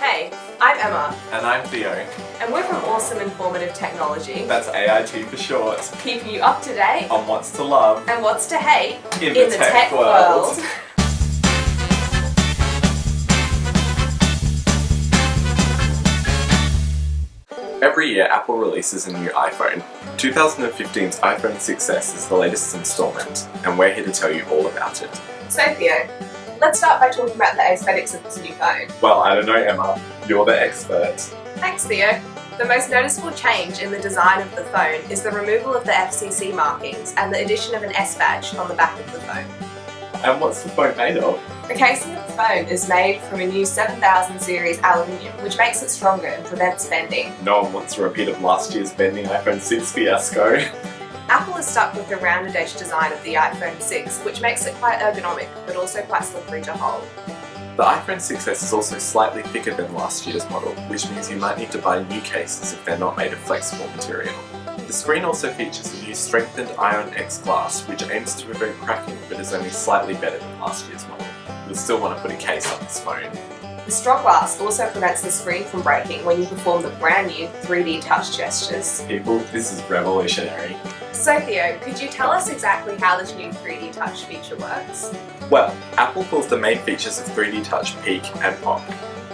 Hey, I'm Emma. And I'm Theo. And we're from Awesome Informative Technology. That's AIT for short. Keeping you up to date on what's to love and what's to hate in the tech world. Every year, Apple releases a new iPhone. 2015's iPhone 6s is the latest installment, and we're here to tell you all about it. So Theo, let's start by talking about the aesthetics of this new phone. Well, I don't know, Emma. You're the expert. Thanks, Theo. The most noticeable change in the design of the phone is the removal of the FCC markings and the addition of an S badge on the back of the phone. And what's the phone made of? The casing of the phone is made from a new 7000 series aluminium, which makes it stronger and prevents bending. No one wants a repeat of last year's bending iPhone 6 fiasco. Apple is stuck with the rounded edge design of the iPhone 6, which makes it quite ergonomic, but also quite slippery to hold. The iPhone 6s is also slightly thicker than last year's model, which means you might need to buy new cases if they're not made of flexible material. The screen also features a new strengthened Ion X glass, which aims to prevent cracking but is only slightly better than last year's model. You'll still want to put a case on this phone. The strong glass also prevents the screen from breaking when you perform the brand new 3D touch gestures. People, this is revolutionary. So Theo, could you tell us exactly how this new 3D touch feature works? Well, Apple calls the main features of 3D touch peak and pop.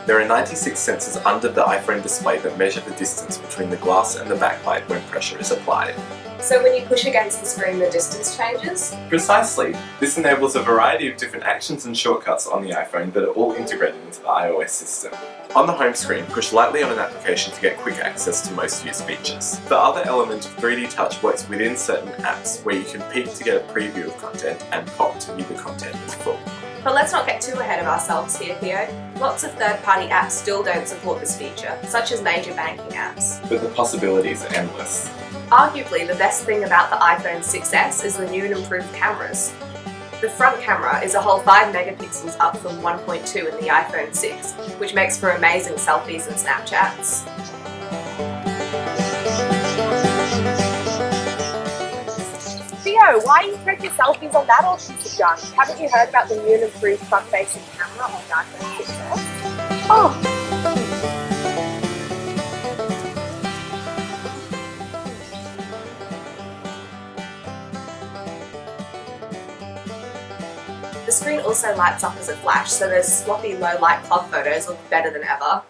There are 96 sensors under the iPhone display that measure the distance between the glass and the backlight when pressure is applied. So when you push against the screen, the distance changes? Precisely. This enables a variety of different actions and shortcuts on the iPhone that are all integrated into the iOS system. On the home screen, push lightly on an application to get quick access to most used features. The other element of 3D Touch works within certain apps, where you can peek to get a preview of content and pop to view the content in full. But let's not get too ahead of ourselves here, Theo. Lots of third-party apps still don't support this feature, such as major banking apps. But the possibilities are endless. Arguably, the best thing about the iPhone 6s is the new and improved cameras. The front camera is a whole 5 megapixels up from 1.2 in the iPhone 6, which makes for amazing selfies and Snapchats. Theo, why are you taking selfies on that all sorts of junk? Haven't you heard about the new and improved front-facing camera on the iPhone 6s? Oh! The screen also lights up as a flash, so those sloppy low-light club photos look better than ever.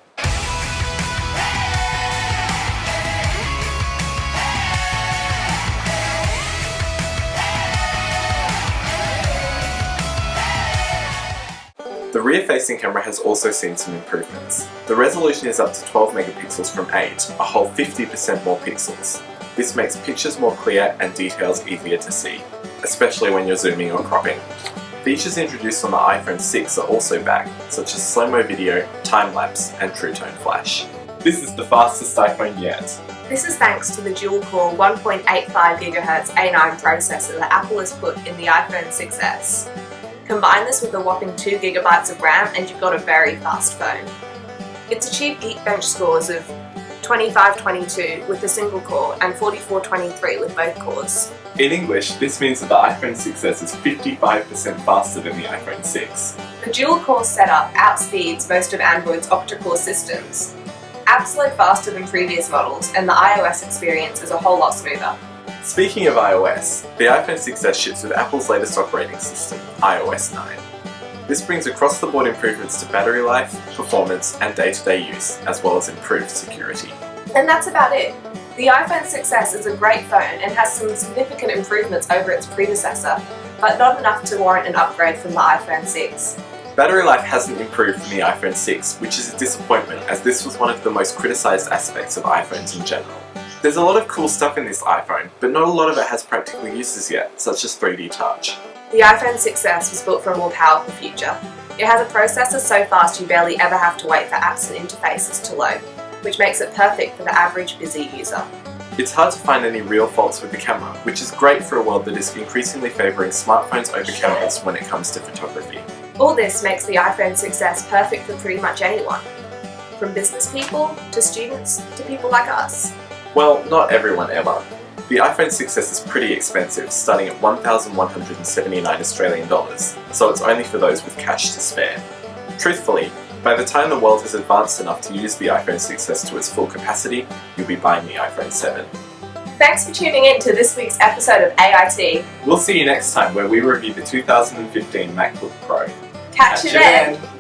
The rear-facing camera has also seen some improvements. The resolution is up to 12 megapixels from 8, a whole 50% more pixels. This makes pictures more clear and details easier to see, especially when you're zooming or cropping. Features introduced on the iPhone 6 are also back, such as slow-mo video, time-lapse, and True Tone Flash. This is the fastest iPhone yet. This is thanks to the dual-core 1.85 GHz A9 processor that Apple has put in the iPhone 6s. Combine this with a whopping 2 GB of RAM and you've got a very fast phone. It's achieved Geekbench scores of 2522 with a single core and 4423 with both cores. In English, this means that the iPhone 6s is 55% faster than the iPhone 6. The dual-core setup outspeeds most of Android's octa-core systems. Apps load faster than previous models, and the iOS experience is a whole lot smoother. Speaking of iOS, the iPhone 6s ships with Apple's latest operating system, iOS 9. This brings across-the-board improvements to battery life, performance, and day-to-day use, as well as improved security. And that's about it. The iPhone 6s is a great phone and has some significant improvements over its predecessor, but not enough to warrant an upgrade from the iPhone 6. Battery life hasn't improved from the iPhone 6, which is a disappointment as this was one of the most criticised aspects of iPhones in general. There's a lot of cool stuff in this iPhone, but not a lot of it has practical uses yet, such as 3D Touch. The iPhone 6s was built for a more powerful future. It has a processor so fast you barely ever have to wait for apps and interfaces to load, which makes it perfect for the average busy user. It's hard to find any real faults with the camera, which is great for a world that is increasingly favouring smartphones over cameras when it comes to photography. All this makes the iPhone 6s perfect for pretty much anyone, from business people to students to people like us. Well, not everyone, Emma. The iPhone 6s is pretty expensive, starting at $1,179 Australian dollars, so it's only for those with cash to spare. Truthfully, By the time the world has advanced enough to use the iPhone 6s to its full capacity, you'll be buying the iPhone 7. Thanks for tuning in to this week's episode of AIT. We'll see you next time where we review the 2015 MacBook Pro. Catch you then!